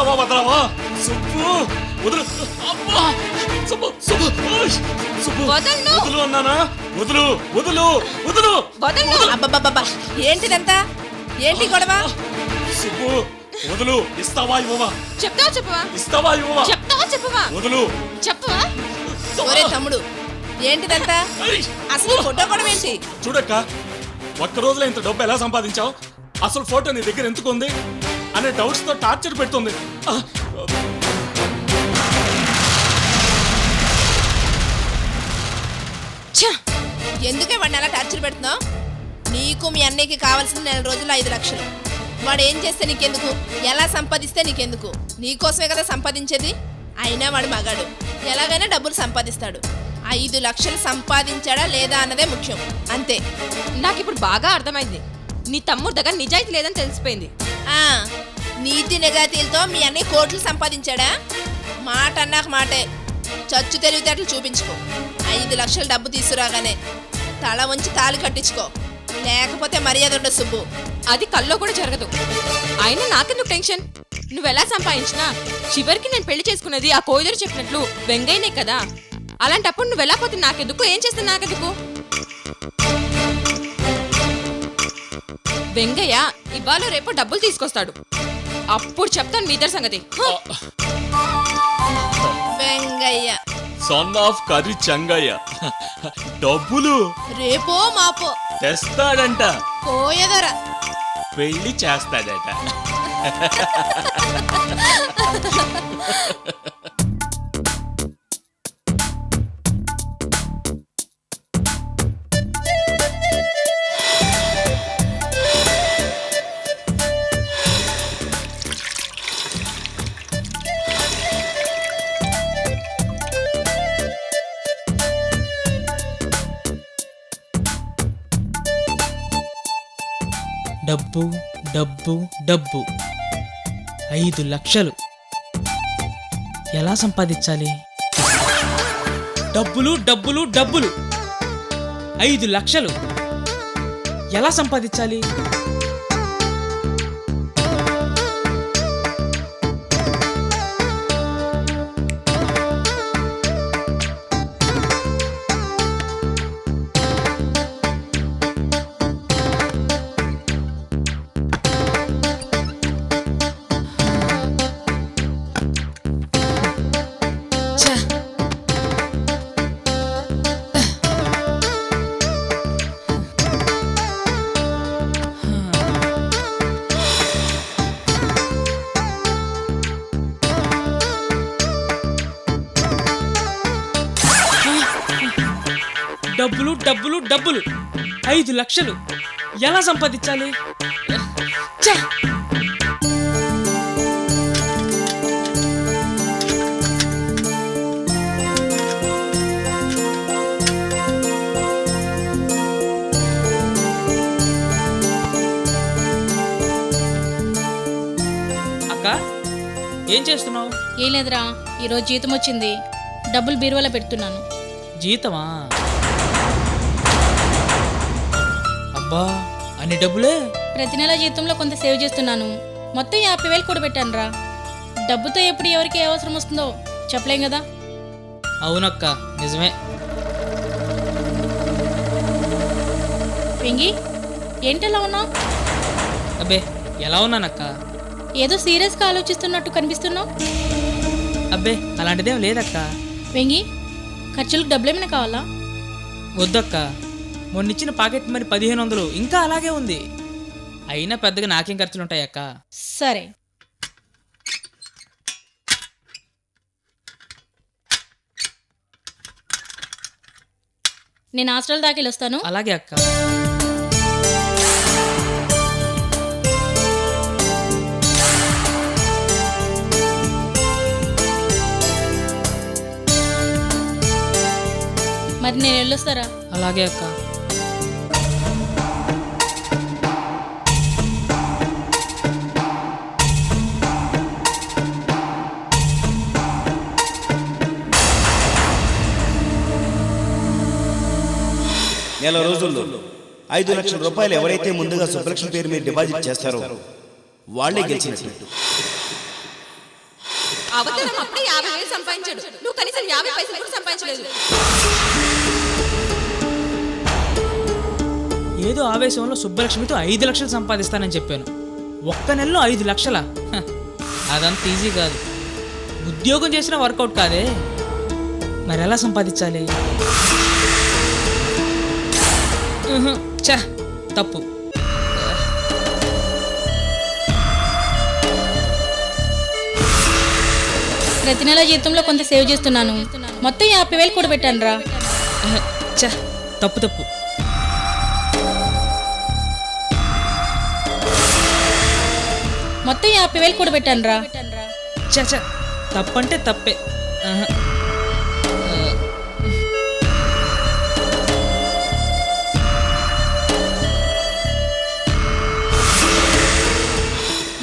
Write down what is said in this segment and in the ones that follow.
ఇస్తావా వదలవా? సుబ్బు వదులు. అబ్బా సుబ్బు సుబ్బు సుబ్బు వదులు అన్నానా? వదులు వదులు వదులు అబ్బబ్బబ్బా ఏంటిదంతా? ఏంటి గొడవ? సుబ్బు వదులు. ఇస్తావా ఇవ్వవా? చెప్తావా చెప్పవా? ఇస్తావా ఇవ్వవా? చెప్తావా చెప్పవా? వదులు. చెప్పవా? ఒరే తమ్ముడు ఏంటిదంతా? అసలు ఫోటో గొడవ ఏంటి? చూడక్క, ఒక్క రోజులో ఇంత డబ్బు ఎలా సంపాదించావు? అసలు ఫోటో నీ దగ్గర ఎందుకుంది అనే డౌట్స్ తో టార్చర్ పెడుతుంది. ఎందుకే వాడిని అలా టార్చర్ పెడుతున్నావు? నీకు మీ అన్నయ్యకి కావాల్సిన 4 రోజుల్లో 5 లక్షలు. వాడు ఏం చేస్తే నీకెందుకు? ఎలా సంపాదిస్తే నీకెందుకు? నీకోసమే కదా సంపాదించేది. అయినా వాడు మగాడు, ఎలాగైనా డబ్బులు సంపాదిస్తాడు. 5 లక్షలు సంపాదించాడా లేదా అన్నదే ముఖ్యం, అంతే. నాకు ఇప్పుడు బాగా అర్థమైంది. నీ తమ్ముడు దగ్గర నిజాయితీ లేదని తెలిసిపోయింది. నీతి నిజాయితీలతో మీ అన్నయ్య కోట్లు సంపాదించాడా? మాట అన్నాక మాటే. చచ్చు తెలివితేటలు చూపించుకో. 5 లక్షలు డబ్బు తీసుకురాగానే తల వంచి తాళి కట్టించుకో, లేకపోతే మర్యాద ఉండదు సుబ్బు. అది కల్లో కూడా జరగదు. అయినా నాకెందుకు టెన్షన్? నువ్వెలా సంపాదించినా చివరికి నేను పెళ్లి చేసుకున్నది ఆ కోయిదరు చెప్పినట్లు వెంగయ్యనే కదా. అలాంటప్పుడు నువ్వెలా పోతే నాకెందుకు? ఏం చేస్తా నాకెందుకు? వెంగయ్య ఇవాళ రేపు డబ్బులు తీసుకొస్తాడు. అప్పుడు చెప్తాను మీ ఇద్దరి సంగతి. Vengaiah son of curry Changaiah డబ్బులు రేపో మాపో తెస్తాడంట. కోయదరా పెళ్లి చేస్తాడట. డబ్బు డబ్బు డబ్బు 5 లక్షలు ఎలా సంపాదించాలి? డబ్బులు డబ్బులు డబ్బులు 5 లక్షలు ఎలా సంపాదించాలి? డబ్బులు డబ్బులు డబ్బులు 5 లక్షలు ఎలా సంపాదించాలి? అక్క ఏం చేస్తున్నావు? ఏం లేదురా, ఈరోజు జీతం వచ్చింది, డబ్బులు బీరువాలో పెడుతున్నాను. జీతమా? అబ్బా అన్ని డబ్బులే. ప్రతి నెల జీతంలో కొంత సేవ్ చేస్తున్నాను. మొత్తం 50,000 కూడా పెట్టాను రా. డబ్బుతో ఎప్పుడు ఎవరికి ఏ అవసరం వస్తుందో చెప్పలేం కదా. అవునక్క నిజమే. వెంగి ఏంటలా ఉన్నావు? అబ్బే ఎలా ఉన్నానక్క? ఏదో సీరియస్గా ఆలోచిస్తున్నట్టు కనిపిస్తున్నావు. అబ్బే అలాంటిదేం లేదక్క. వెంగి ఖర్చులకు డబ్బులు ఏమైనా కావాలా? వద్దక్క, మొన్నిచ్చిన పాకెట్ మరి 1500 ఇంకా అలాగే ఉంది. అయినా పెద్దగా నాకేం ఖర్చులు ఉంటాయక్క. సరే నేను హాస్టల్ దాకా వెళ్ళొస్తాను. అలాగే అక్క. మరి నేను వెళ్ళొస్తారా? అలాగే అక్క. నెల రోజుల్లో 5 లక్షల రూపాయలు ఎవరైతే ముందుగా సుబ్బలక్ష్మి పేరు మీద డిపాజిట్ చేస్తారో వాళ్లే గెలిచినట్టు. అవతలం అప్పుడే 50,000 సంపాదించాడు, నువ్వు కనీసం 50 పైసలు కూడా సంపాదించలేదు. ఏదో ఆవేశంలో సుబ్బలక్ష్మితో 5 లక్షలు సంపాదిస్తానని చెప్పాను. ఒక్క నెలలో 5 లక్షలా? అదంత ఈజీ కాదు. ఉద్యోగం చేసినా వర్కౌట్ కాదే. మరి ఎలా సంపాదించాలి? చా తప్పు. ప్రతి నెల జీతంలో కొంత సేవ్ చేస్తున్నాను. మొత్తం 50,000 కూడా పెట్టాను రా. చా తప్పు తప్పు. మొత్తం 50,000 కూడా పెట్టాను రా. చా చా తప్పంటే తప్పే.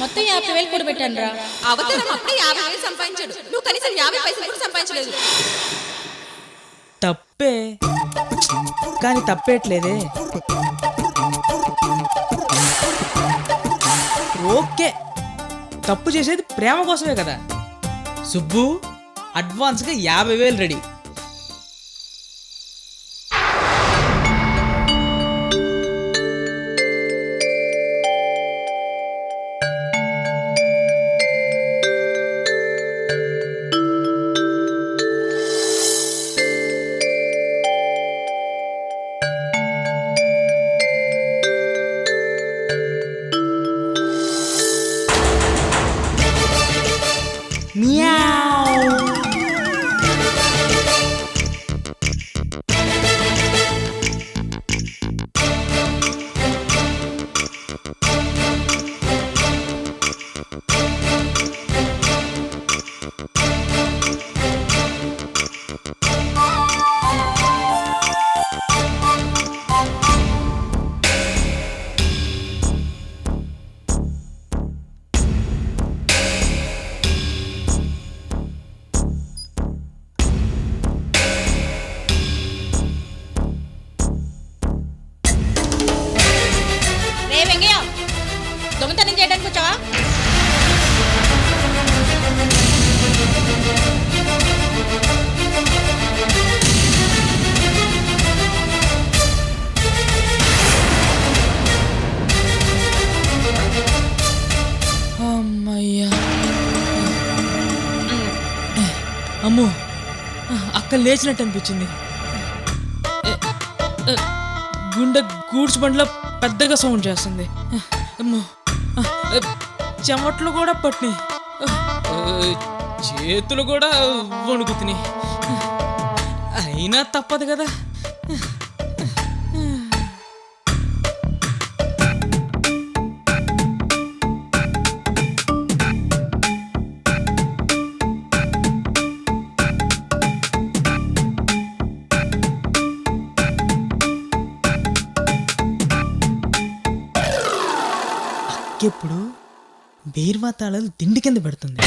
మొత్తం 50,000 కూడా పెట్టాను రా. అవతలం అప్పుడే 50,000 సంపాదించాడు, నువ్వు కనీసం 50 పైసలు కూడా సంపాదించలేదు. తప్పే, కానీ తప్పేట్లేదే. ఓకే, తప్పు చేసేది ప్రేమ కోసమే కదా. సుబ్బు, అడ్వాన్స్గా 50,000 రెడీ. రే వెంగయ్య, దొంగతనం చేయడానికి వచ్చావా? అమ్మయ్యా. అమ్మో, అక్క లేచినట్టు అనిపించింది. గుండె గూడ్స్ బండ్లో పెద్దగా సౌండ్ చేస్తుంది. అమ్మో, చెమట్లు కూడా పట్టినాయి, చేతులు కూడా వణుకుతున్నాయి. అయినా తప్పదు కదా. ఎప్పుడు బీర్వా తాళాలు దిండి కింద పెడుతుంది.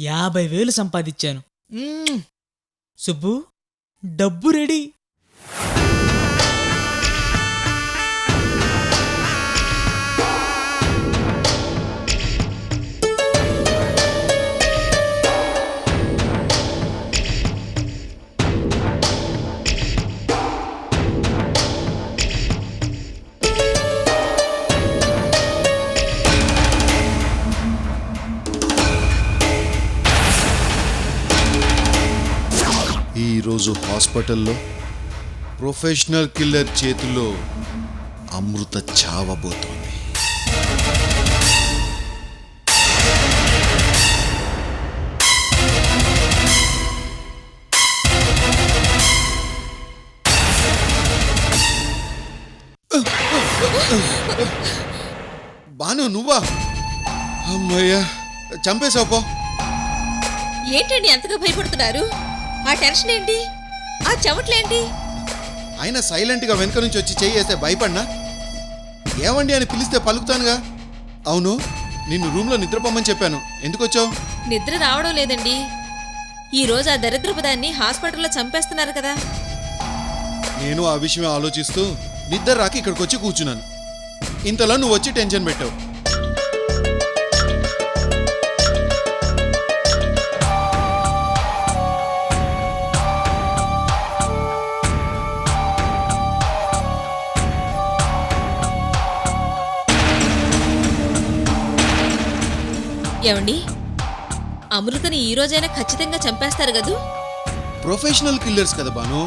50,000 సంపాదించాను. సుబ్బు, డబ్బు రెడీ. ఈరోజు హాస్పిటల్లో ప్రొఫెషనల్ కిల్లర్ చేతిలో అమృత చావబోతోంది. బాను, నువ్వా? అమ్మయ్యా, చంపేశావు పో. ఏంటండి అంతగా భయపడుతున్నారు? ఆ టెన్షన్ ఏంటి? ఆ చెమట్లేంటి? ఆయన సైలెంట్గా వెనక నుంచి వచ్చి చేయేస్తే భయపడినా? ఏమండి అని పిలిస్తే పలుకుతానుగా. అవును, నిన్ను రూమ్లో నిద్రపోమని చెప్పాను, ఎందుకు వచ్చావు? నిద్ర రావడం లేదండి. ఈ రోజు ఆ దరిద్రపు దాన్ని హాస్పిటల్లో చంపేస్తున్నారు కదా. నేను ఆ విషయం ఆలోచిస్తూ నిద్ర రాక ఇక్కడికి వచ్చి కూర్చున్నాను. ఇంతలో నువ్వు వచ్చి టెన్షన్ పెట్టావు. ఏమండి, అమృతని ఈ రోజైనా ఖచ్చితంగా చంపేస్తారు కదూ? ప్రొఫెషనల్ కిల్లర్స్ కదా బాను,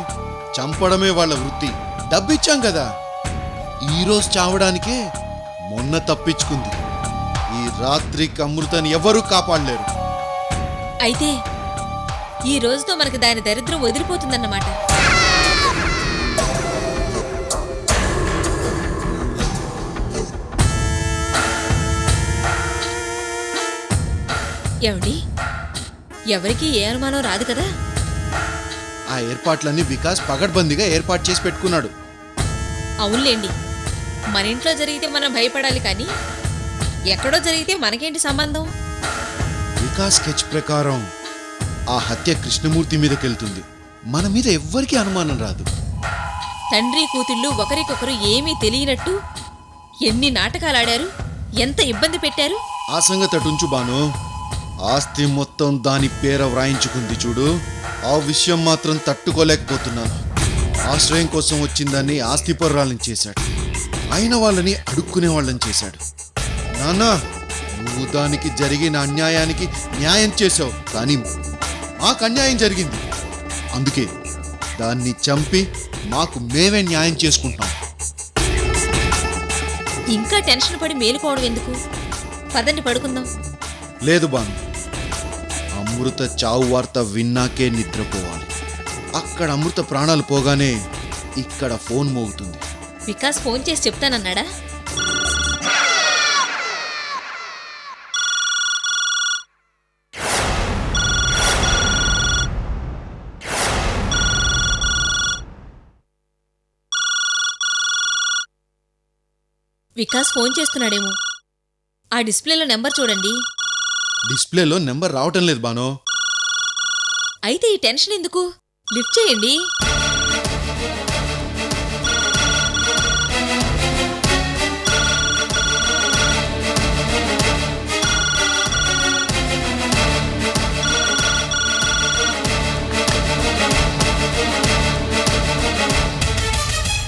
చంపడమే వాళ్ళ వృత్తి. డబ్బిచ్చాం కదా. ఈరోజు చావడానికే మొన్న తప్పించుకుంది. ఈ రాత్రికి అమృతని ఎవరూ కాపాడలేరు. అయితే ఈ రోజుతో మనకి దాని దరిద్రం వదిలిపోతుందన్నమాట. ఏమండి, ఎవరికి ఏ అనుమానం రాదు కదా? ఆ ఏర్పాట్లన్నీ వికాస్ పగడ్బందీగా ఏర్పాటు చేసి పెట్టుకున్నాడు. అవునులేండి, మన ఇంట్లో జరిగితే మనం భయపడాలి, కానీ ఎక్కడో జరిగితే మనకేంటి సంబంధం? వికాస్ స్కెచ్ ప్రకారం ఆ హత్య కృష్ణమూర్తి మీదకెళ్తుంది. మన మీద ఎవ్వరికీ అనుమానం రాదు. తండ్రి కూతుళ్ళు ఒకరికొకరు ఏమీ తెలియనట్టు ఎన్ని నాటకాలు ఆడారు, ఎంత ఇబ్బంది పెట్టారు. ఆ సంగతి అటుంచు బాను, ఆస్తి మొత్తం దాని పేర వ్రాయించుకుంది చూడు. ఆ విషయం మాత్రం తట్టుకోలేకపోతున్నాను. ఆశ్రయం కోసం వచ్చిందని ఆస్తి పర్రాలను చేశాడు. అయిన వాళ్ళని అడుక్కునే వాళ్ళని చేశాడు. నాన్నా, నువ్వు దానికి జరిగిన అన్యాయానికి న్యాయం చేశావు, కానీ మాకు అన్యాయం జరిగింది. అందుకే దాన్ని చంపి మాకు మేమే న్యాయం చేసుకుంటాం. ఇంకా టెన్షన్ పడి మేలుకోవడం ఎందుకు? పదండి పడుకుందాం. లేదు బాను, అమృత చావు వార్త విన్నాకే నిద్రపోవాలి. అక్కడ అమృత ప్రాణాలు పోగానే ఇక్కడ ఫోన్ మోగుతుంది. వికాస్ ఫోన్ చేసి చెప్తానన్నాడా? వికాస్ ఫోన్ చేస్తున్నాడేమో. ఆ డిస్ప్లేలో నెంబర్ చూడండి. డిస్ప్లేలో నెంబర్ రావటం లేదు బానో. అయితే ఈ టెన్షన్ ఎందుకు? లిఫ్ట్ చేయండి.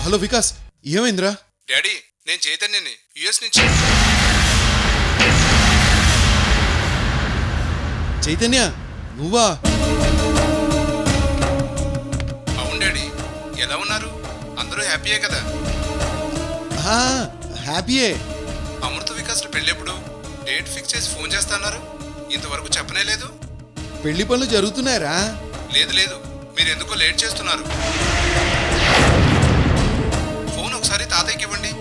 హలో వికాస్, ఏమైందిరా? డాడీ, నేను చైతన్యని, యుఎస్ నుంచి. చైతన్య, నువ్వా? అవును డాడీ, ఎలా ఉన్నారు? అందరూ హ్యాపీయే కదా? హ్యాపీయే. అమృత వికాస్లు పెళ్ళెప్పుడు? డేట్ ఫిక్స్ చేసి ఫోన్ చేస్తున్నారు, ఇంతవరకు చెప్పనే లేదు. పెళ్లి పనులు జరుగుతున్నాయరా? లేదు లేదు, మీరు ఎందుకో లేట్ చేస్తున్నారు. ఫోన్ ఒకసారి తాతయ్యకి ఇవ్వండి.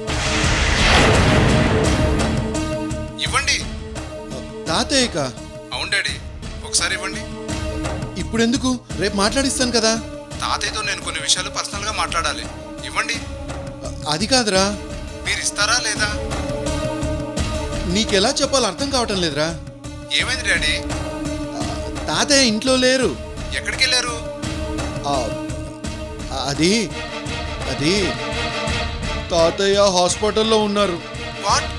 ఇవ్వండి. తాతయ్యక? అవును డాడీ, ఒకసారి ఇవ్వండి. ఇప్పుడెందుకు? రేపు మాట్లాడిస్తాను కదా. తాతయ్యతో నేను కొన్ని విషయాలు పర్సనల్గా మాట్లాడాలి. ఇవ్వండి. అది కాదురా. మీరు ఇస్తారా లేదా? నీకెలా చెప్పాలో అర్థం కావటం లేదురా. ఏమైంది డాడీ? తాతయ్య ఇంట్లో లేరు. ఎక్కడికి వెళ్ళారు? ఆ, అది అది తాతయ్య హాస్పిటల్లో ఉన్నారు. వాట్?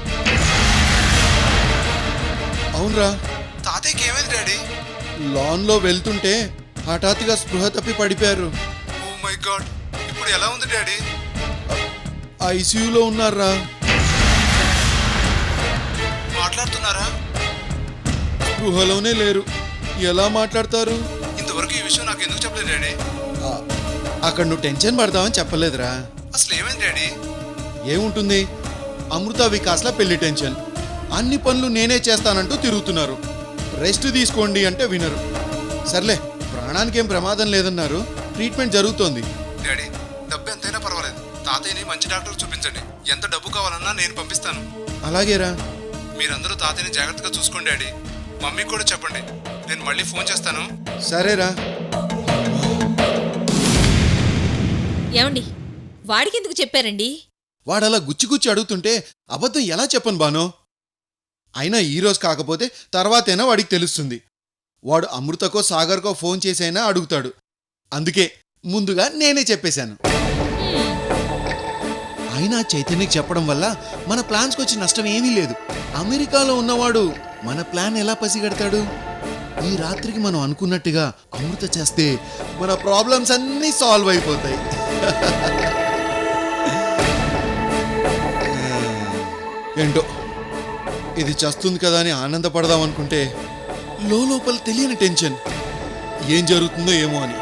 అవునరా, తాతయ్యకి ఏమైంది డాడీ? లాన్లో వెళ్తుంటే హఠాత్తుగా స్పృహ తప్పి పడిపోయారు. ఓ మై గాడ్, ఇప్పుడు ఎలా ఉంది డాడీ? ఐసీయూలో ఉన్నారా. మాట్లాడుతున్నారా? స్పృహలోనే లేరు. ఎలా మాట్లాడతారు? ఇంతవరకు ఈ విషయం నాకు ఎందుకు చెప్పలేదు డాడీ? ఆ, అక్కడ నువ్వు టెన్షన్ పడతావని చెప్పలేదురా. అసలు ఏమైంది డాడీ? ఏముంటుంది, అమృత వికాస్ల పెళ్లి టెన్షన్. అన్ని పనులు నేనే చేస్తానంటూ తిరుగుతున్నారు. రెస్ట్ తీసుకోండి అంటే వినరు. సర్లే, ప్రాణానికి ఏం ప్రమాదం లేదన్నారు. ట్రీట్మెంట్ జరుగుతోంది. డాడీ, డబ్బు ఎంతైనా పర్వాలేదు, తాతయ్యని మంచి డాక్టర్ చూపించండి. ఎంత డబ్బు కావాలన్నా నేను పంపిస్తాను. అలాగేరా. మీరందరూ తాతయ్యని జాగ్రత్తగా చూసుకోండి డాడీ. మమ్మీకి కూడా చెప్పండి. నేను మళ్ళీ ఫోన్ చేస్తాను. సరేరా. ఏమండి, వాడికి ఎందుకు చెప్పారండి? వాడలా గుచ్చి అడుగుతుంటే అబద్ధం ఎలా చెప్పను బాను? అయినా ఈరోజు కాకపోతే తర్వాతైనా వాడికి తెలుస్తుంది. వాడు అమృతకో సాగర్కో ఫోన్ చేసైనా అడుగుతాడు. అందుకే ముందుగా నేనే చెప్పేశాను. అయినా చైతన్యకి చెప్పడం వల్ల మన ప్లాన్స్కి వచ్చి నష్టం ఏమీ లేదు. అమెరికాలో ఉన్నవాడు మన ప్లాన్ ఎలా పసిగడతాడు? ఈ రాత్రికి మనం అనుకున్నట్టుగా అమృత చేస్తే మన ప్రాబ్లమ్స్ అన్నీ సాల్వ్ అయిపోతాయి. ఏంటో, ఇది చస్తుంది కదా అని ఆనందపడదాం అనుకుంటే లోపల తెలియని టెన్షన్, ఏం జరుగుతుందో ఏమో అని.